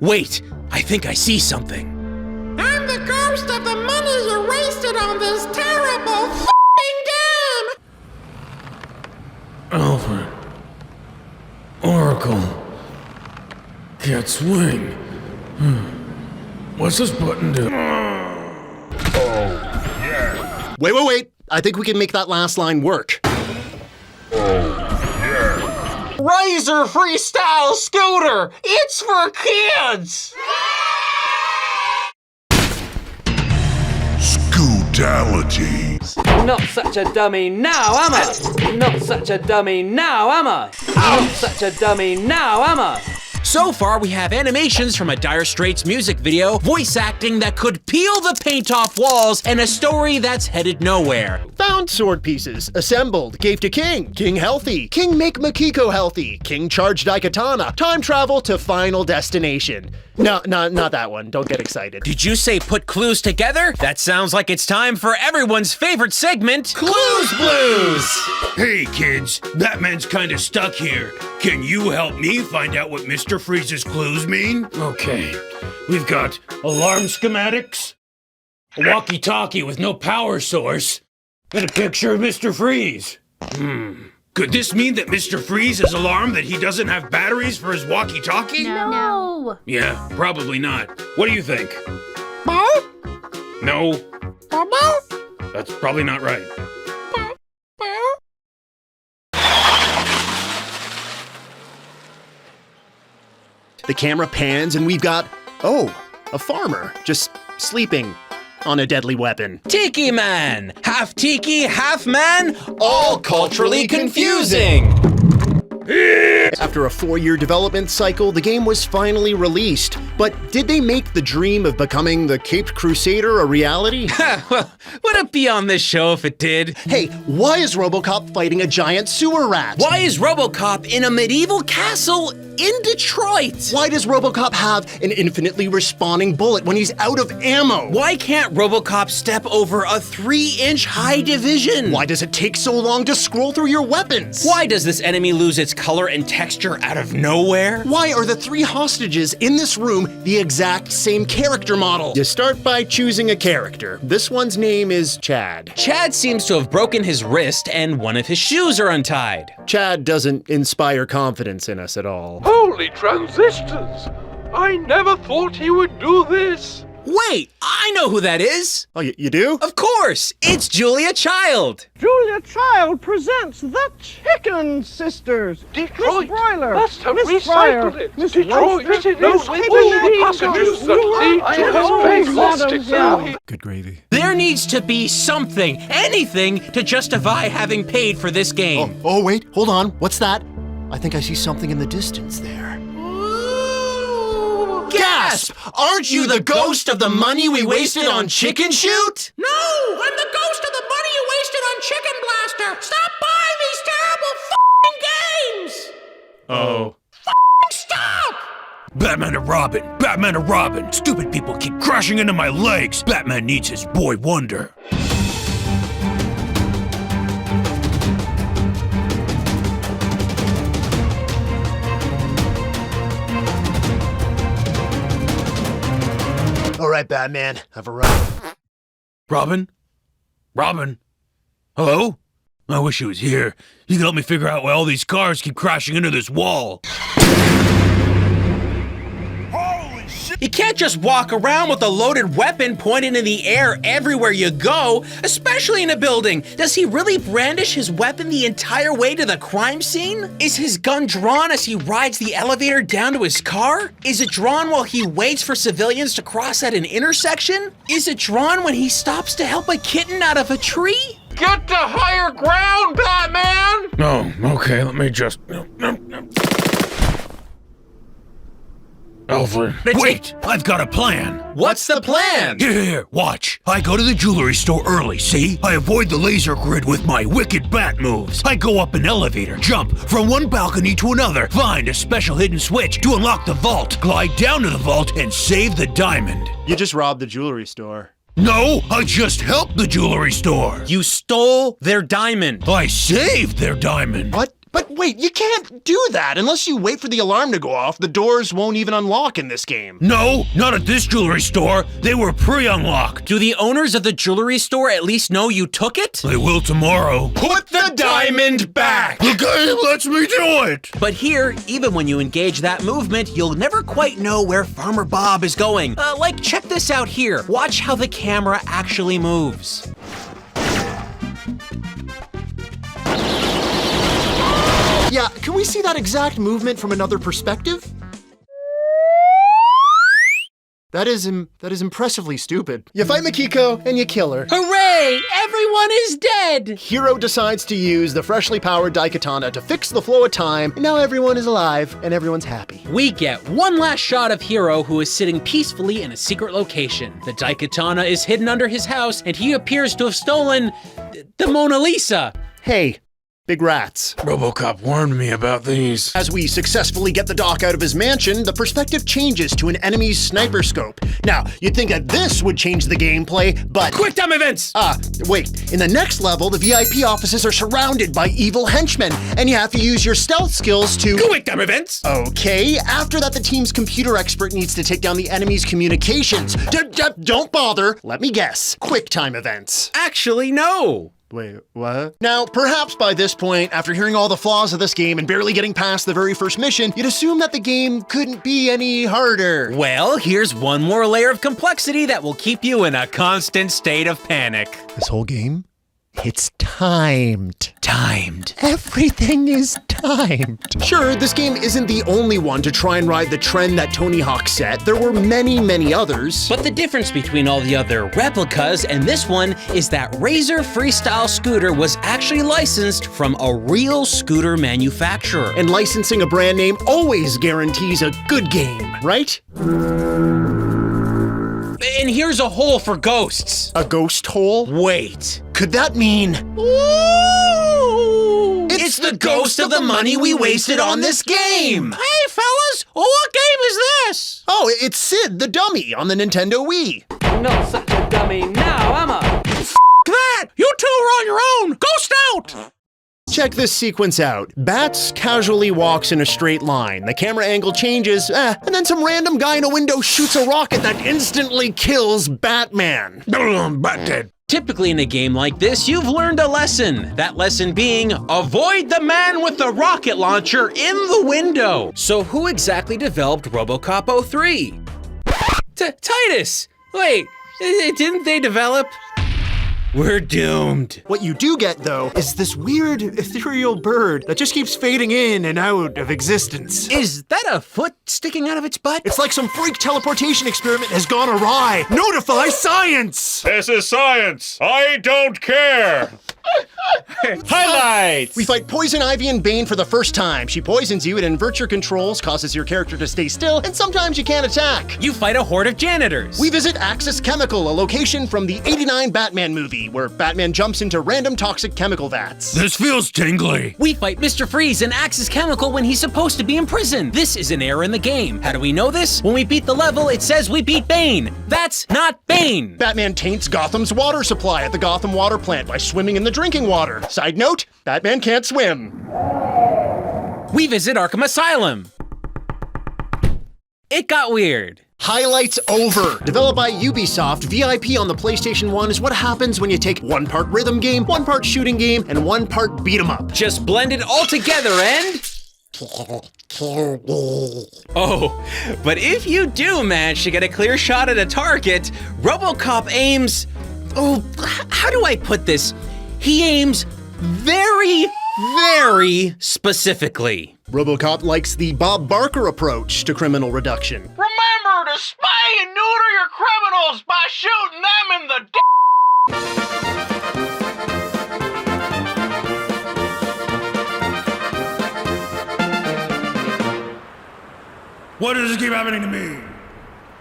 Wait, I think I see something. I'm the ghost of the money you wasted on this terrible f***ing game! Alfred. Oracle. Can't swing. What's this button do? Wait. I think we can make that last line work. Razor Freestyle Scooter! It's for kids! Scoodality. Not such a dummy now, am I? Not such a dummy now, am I? Not such a dummy now, am I? So far, we have animations from a Dire Straits music video, voice acting that could peel the paint off walls, and a story that's headed nowhere. Found sword pieces, assembled, gave to King. King healthy. King make Makiko healthy. King charge Daikatana. Time travel to final destination. No, not that one. Don't get excited. Did you say put clues together? That sounds like it's time for everyone's favorite segment, Clues Blues! Hey kids, Batman's kinda stuck here. Can you help me find out what Mr. Freeze's clues mean? Okay, we've got alarm schematics, a walkie-talkie with no power source, and a picture of Mr. Freeze. Could this mean that Mr. Freeze is alarmed that he doesn't have batteries for his walkie-talkie? No. Yeah, probably not. What do you think? No. That's probably not right. The camera pans and we've got, a farmer just sleeping on a deadly weapon. Tiki Man! Half tiki, half man, all culturally confusing! After a 4-year development cycle, the game was finally released. But did they make the dream of becoming the Caped Crusader a reality? Well, would it be on this show if it did? Hey, why is RoboCop fighting a giant sewer rat? Why is RoboCop in a medieval castle in Detroit? Why does RoboCop have an infinitely respawning bullet when he's out of ammo? Why can't RoboCop step over a 3-inch high division? Why does it take so long to scroll through your weapons? Why does this enemy lose its color and texture out of nowhere? Why are the 3 hostages in this room the exact same character model? You start by choosing a character. This one's name is Chad. Chad seems to have broken his wrist and one of his shoes are untied. Chad doesn't inspire confidence in us at all. Holy transistors! I never thought he would do this! Wait, I know who that is! Oh, you do? Of course! It's Julia Child! Julia Child presents the Chicken Sisters. Detroit Miss Broiler, must have Miss Fryer, recycled it. Miss Detroit Roaster, knows Miss all the Piggy, passengers Miss that lead to his Miss lost it now. Madams, Good gravy. There needs to be something, anything, to justify having paid for this game. Oh, wait, hold on. What's that? I think I see something in the distance there. Gasp! Aren't you the ghost of the money we wasted on Chicken Shoot? No, I'm the ghost of the money you wasted on Chicken Blaster! Stop buying these terrible f***ing games! Oh. Stop! Batman and Robin! Batman and Robin! Stupid people keep crashing into my legs! Batman needs his boy Wonder. All right, Batman, I've arrived. Robin? Robin? Hello? I wish he was here. He can help me figure out why all these cars keep crashing into this wall. You can't just walk around with a loaded weapon pointed in the air everywhere you go, especially in a building. Does he really brandish his weapon the entire way to the crime scene? Is his gun drawn as he rides the elevator down to his car? Is it drawn while he waits for civilians to cross at an intersection? Is it drawn when he stops to help a kitten out of a tree? Get to higher ground, Batman! Oh, okay, let me just... Alfred. Wait! I've got a plan! What's the plan? Here, watch. I go to the jewelry store early, see? I avoid the laser grid with my wicked bat moves. I go up an elevator, jump from one balcony to another, find a special hidden switch to unlock the vault, glide down to the vault, and save the diamond. You just robbed the jewelry store. No, I just helped the jewelry store. You stole their diamond. I saved their diamond. What? But wait, you can't do that unless you wait for the alarm to go off. The doors won't even unlock in this game. No, not at this jewelry store. They were pre-unlocked. Do the owners of the jewelry store at least know you took it? They will tomorrow. Put the diamond back! The game lets me do it! But here, even when you engage that movement, you'll never quite know where Farmer Bob is going. Like, check this out here. Watch how the camera actually moves. Yeah, can we see that exact movement from another perspective? That is impressively stupid. You fight Makiko and you kill her. Hooray! Everyone is dead! Hero decides to use the freshly powered Daikatana to fix the flow of time, and now everyone is alive and everyone's happy. We get one last shot of Hero, who is sitting peacefully in a secret location. The Daikatana is hidden under his house, and he appears to have stolen the Mona Lisa. Hey, big rats. RoboCop warned me about these. As we successfully get the doc out of his mansion, the perspective changes to an enemy's sniper scope. Now, you'd think that this would change the gameplay, but... Quick time events! Wait. In the next level, the VIP offices are surrounded by evil henchmen, and you have to use your stealth skills to... Quick time events! Okay, after that, the team's computer expert needs to take down the enemy's communications. Don't bother. Let me guess. Quick time events. Actually, no. Wait, what? Now, perhaps by this point, after hearing all the flaws of this game and barely getting past the very first mission, you'd assume that the game couldn't be any harder. Well, here's one more layer of complexity that will keep you in a constant state of panic. This whole game? It's timed. Timed. Everything is timed. Sure, this game isn't the only one to try and ride the trend that Tony Hawk set. There were many others. But the difference between all the other replicas and this one is that Razor Freestyle Scooter was actually licensed from a real scooter manufacturer. And licensing a brand name always guarantees a good game, right? And here's a hole for ghosts. A ghost hole? Wait. Could that mean... Ooh! It's the ghost of the money we wasted on this game! Hey, fellas, what game is this? Oh, it's Sid the Dummy on the Nintendo Wii. Not such a dummy now, am I? F that! You two are on your own! Ghost out! Check this sequence out. Bats casually walks in a straight line. The camera angle changes, and then some random guy in a window shoots a rocket that instantly kills Batman. Bat dead. Typically in a game like this, you've learned a lesson. That lesson being, avoid the man with the rocket launcher in the window. So who exactly developed RoboCop 03? Titus! Wait, didn't they develop? We're doomed. What you do get, though, is this weird, ethereal bird that just keeps fading in and out of existence. Is that a foot sticking out of its butt? It's like some freak teleportation experiment has gone awry. Notify science! This is science. I don't care. Highlights! We fight Poison Ivy and Bane for the first time. She poisons you, it inverts your controls, causes your character to stay still, and sometimes you can't attack. You fight a horde of janitors. We visit Axis Chemical, a location from the '89 Batman movie, where Batman jumps into random toxic chemical vats. This feels tingly. We fight Mr. Freeze and Axis Chemical when he's supposed to be in prison. This is an error in the game. How do we know this? When we beat the level, it says we beat Bane. That's not Bane. Batman taints Gotham's water supply at the Gotham water plant by swimming in the drinking water. Side note, Batman can't swim. We visit Arkham Asylum. It got weird. Highlights over. Developed by Ubisoft, VIP on the PlayStation 1 is what happens when you take one part rhythm game, one part shooting game, and one part beat 'em up. Just blend it all together and... Oh, but if you do manage to get a clear shot at a target, RoboCop aims... Oh, how do I put this? He aims very specifically. RoboCop likes the Bob Barker approach to criminal reduction. Remember to spay and neuter your criminals by shooting them in the d***. Why does this keep happening to me?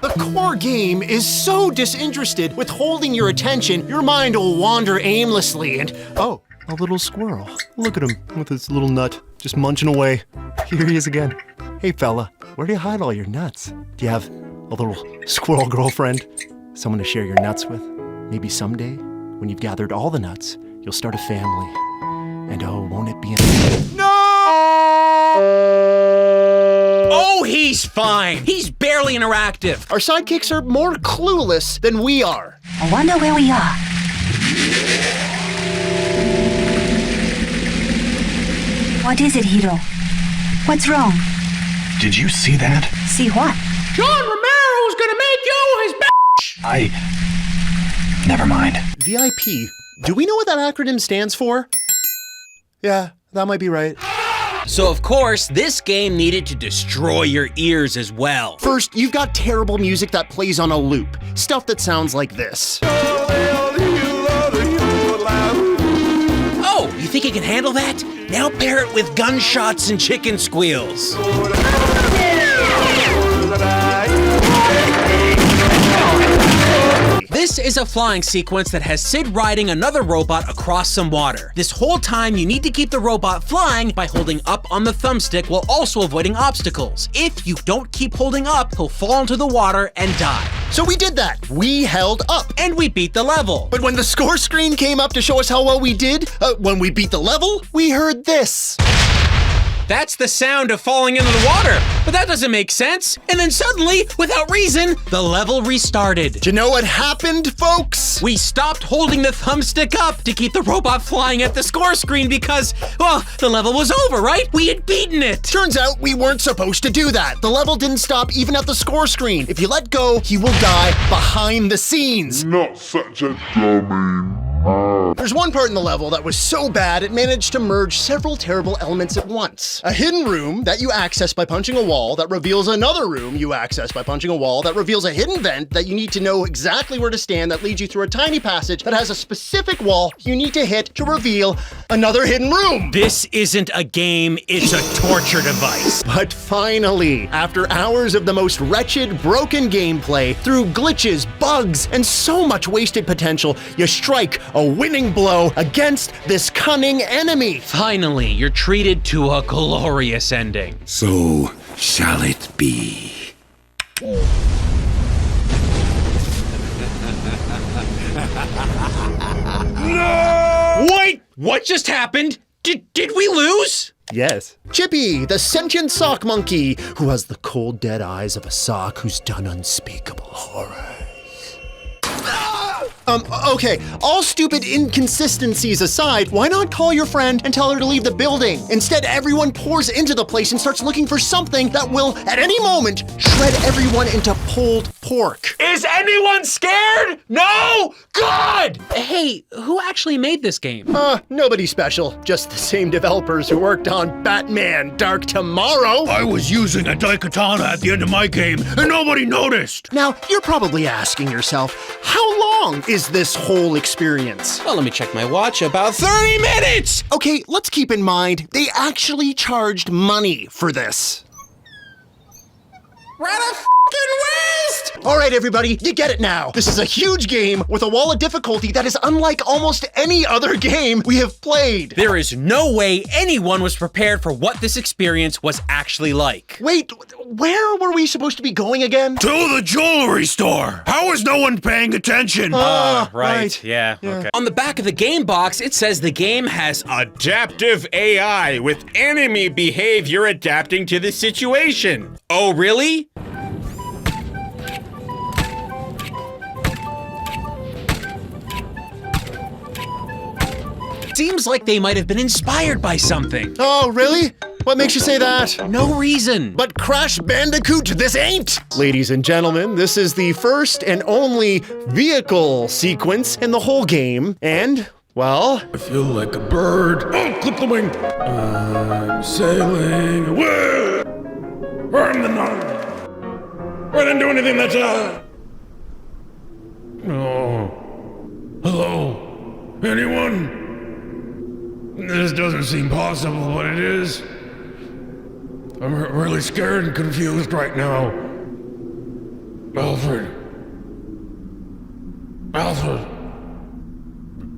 The core game is so disinterested, withholding your attention, your mind will wander aimlessly and, oh, a little squirrel. Look at him with his little nut, just munching away. Here he is again. Hey fella, where do you hide all your nuts? Do you have a little squirrel girlfriend? Someone to share your nuts with? Maybe someday, when you've gathered all the nuts, you'll start a family. And oh, won't it be a... No! Oh, he's fine. He's barely interactive. Our sidekicks are more clueless than we are. I wonder where we are. What is it, Hiro? What's wrong? Did you see that? See what? John Romero's gonna make you his Never mind. VIP. Do we know what that acronym stands for? Yeah, that might be right. So of course, this game needed to destroy your ears as well. First, you've got terrible music that plays on a loop. Stuff that sounds like this. Oh, you think it can handle that? Now pair it with gunshots and chicken squeals. This is a flying sequence that has Sid riding another robot across some water. This whole time, you need to keep the robot flying by holding up on the thumbstick while also avoiding obstacles. If you don't keep holding up, he'll fall into the water and die. So we did that. We held up. And we beat the level. But when the score screen came up to show us how well we did, when we beat the level, we heard this. That's the sound of falling into the water, but that doesn't make sense. And then suddenly, without reason, the level restarted. Do you know what happened, folks? We stopped holding the thumbstick up to keep the robot flying at the score screen because, well, the level was over, right? We had beaten it. Turns out we weren't supposed to do that. The level didn't stop even at the score screen. If you let go, he will die behind the scenes. Not such a dummy. There's one part in the level that was so bad it managed to merge several terrible elements at once. A hidden room that you access by punching a wall that reveals another room you access by punching a wall that reveals a hidden vent that you need to know exactly where to stand that leads you through a tiny passage that has a specific wall you need to hit to reveal another hidden room. This isn't a game, it's a torture device. But finally, after hours of the most wretched, broken gameplay, through glitches, bugs, and so much wasted potential, you strike a winning blow against this cunning enemy. Finally, you're treated to a glorious ending. So shall it be. No! Wait! What just happened? Did we lose? Yes. Chippy, the sentient sock monkey, who has the cold, dead eyes of a sock who's done unspeakable horrors. Okay, all stupid inconsistencies aside, why not call your friend and tell her to leave the building? Instead, everyone pours into the place and starts looking for something that will, at any moment, shred everyone into pulled pork. Is anyone scared? No? Good! Hey, who actually made this game? Nobody special. Just the same developers who worked on Batman Dark Tomorrow. I was using a daikatana at the end of my game, and nobody noticed. Now, you're probably asking yourself, how long is this whole experience? Well, let me check my watch. About 30 minutes! Okay, let's keep in mind, they actually charged money for this. What a f***ing waste! All right, everybody, you get it now. This is a huge game with a wall of difficulty that is unlike almost any other game we have played. There is no way anyone was prepared for what this experience was actually like. Wait, where were we supposed to be going again? To the jewelry store. How is no one paying attention? Right. Yeah. Okay. On the back of the game box, it says the game has Adaptive AI with enemy behavior adapting to the situation. Oh, really? Seems like they might have been inspired by something. Oh, really? What makes you say that? No reason. But Crash Bandicoot, this ain't! Ladies and gentlemen, this is the first and only vehicle sequence in the whole game, and, well... I feel like a bird. Oh, clip the wing! I'm sailing away! I'm the north! I didn't do anything that time! Oh. Hello? Anyone? This doesn't seem possible, but it is. I'm really scared and confused right now. Alfred.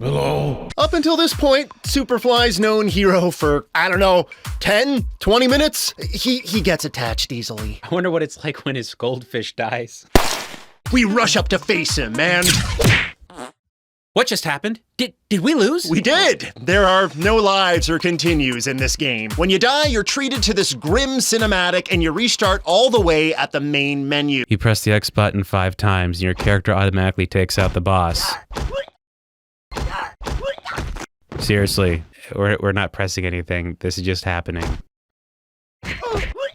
Hello? Up until this point, Superfly's known hero for, I don't know, 10, 20 minutes? He gets attached easily. I wonder what it's like when his goldfish dies. We rush up to face him, man. What just happened? Did we lose? We did! There are no lives or continues in this game. When you die, you're treated to this grim cinematic and you restart all the way at the main menu. You press the X button 5 times and your character automatically takes out the boss. Seriously, we're not pressing anything. This is just happening.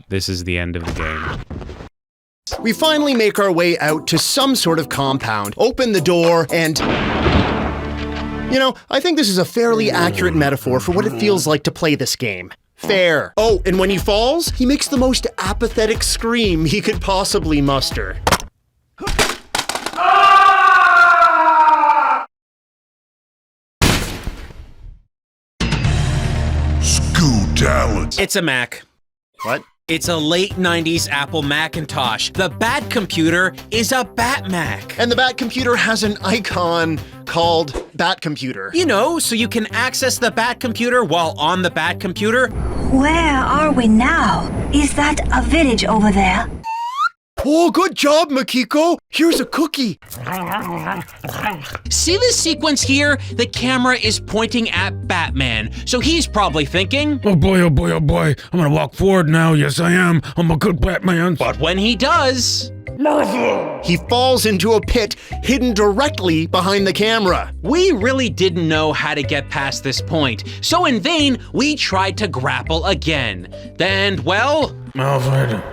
This is the end of the game. We finally make our way out to some sort of compound, open the door, and... You know, I think this is a fairly accurate metaphor for what it feels like to play this game. Fair. Oh, and when he falls, he makes the most apathetic scream he could possibly muster. Scoot-talent. It's a Mac. What? It's a late 90s Apple Macintosh. The Bat Computer is a Bat Mac. And the Bat Computer has an icon called Bat Computer. You know, so you can access the Bat Computer while on the Bat Computer. Where are we now? Is that a village over there? Oh, good job, Makiko. Here's a cookie. See this sequence here? The camera is pointing at Batman, so he's probably thinking, Oh boy, oh boy, oh boy. I'm gonna walk forward now. Yes, I am. I'm a good Batman. but when he does, He falls into a pit hidden directly behind the camera. we really didn't know how to get past this point. So in vain, we tried to grapple again. Then, well, Alfred,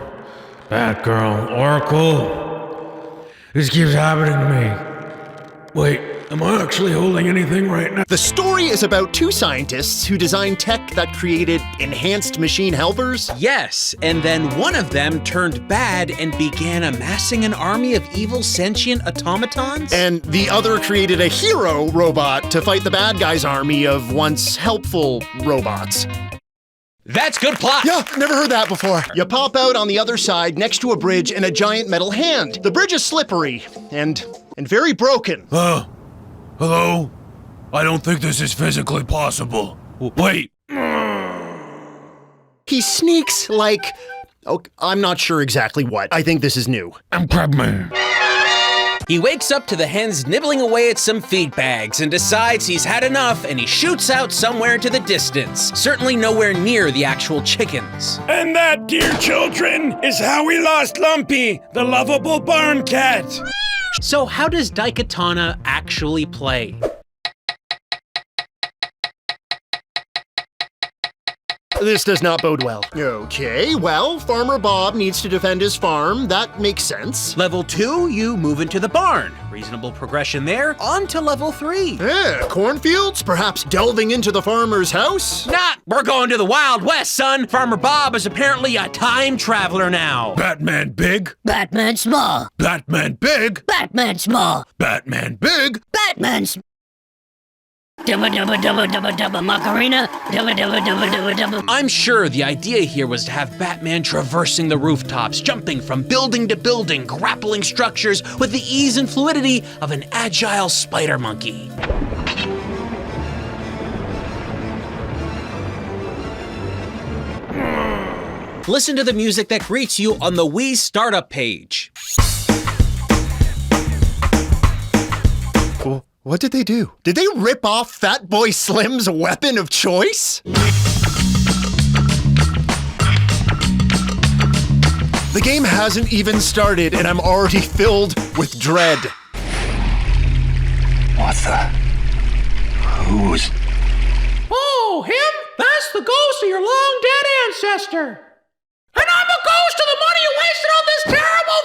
Batgirl, Oracle. This keeps happening to me. Wait, am I actually holding anything right now? The story is about 2 scientists who designed tech that created enhanced machine helpers. yes, and then one of them turned bad and began amassing an army of evil sentient automatons? And the other created a hero robot to fight the bad guy's army of once helpful robots. That's good plot! Yeah, never heard that before. You pop out on the other side next to a bridge and a giant metal hand. The bridge is slippery and very broken. Hello? I don't think this is physically possible. Wait. He sneaks like... Oh, I'm not sure exactly what. I think this is new. I'm Crabman. He wakes up to the hens nibbling away at some feed bags and decides he's had enough, and he shoots out somewhere into the distance, certainly nowhere near the actual chickens. And that, dear children, is how we lost Lumpy, the lovable barn cat. So how does Daikatana actually play? This does not bode well. Okay, well, Farmer Bob needs to defend his farm. That makes sense. Level 2, you move into the barn. Reasonable progression there. On to level 3. Cornfields? Perhaps delving into the farmer's house? Nah, we're going to the Wild West, son. Farmer Bob is apparently a time traveler now. Batman big. Batman small. Batman big. Batman small. Batman big. Batman small. Dubba dubba dubba dubba dubba Macarena. Dubba dubba dubba dubba dubba. I'm sure the idea here was to have Batman traversing the rooftops, jumping from building to building, grappling structures with the ease and fluidity of an agile spider monkey. Listen to the music that greets you on the Wii startup page. What did they do? Did they rip off Fatboy Slim's weapon of choice? The game hasn't even started and I'm already filled with dread. What the? Who's... Oh, him? That's the ghost of your long dead ancestor. And I'm a ghost of the money you wasted on this terrible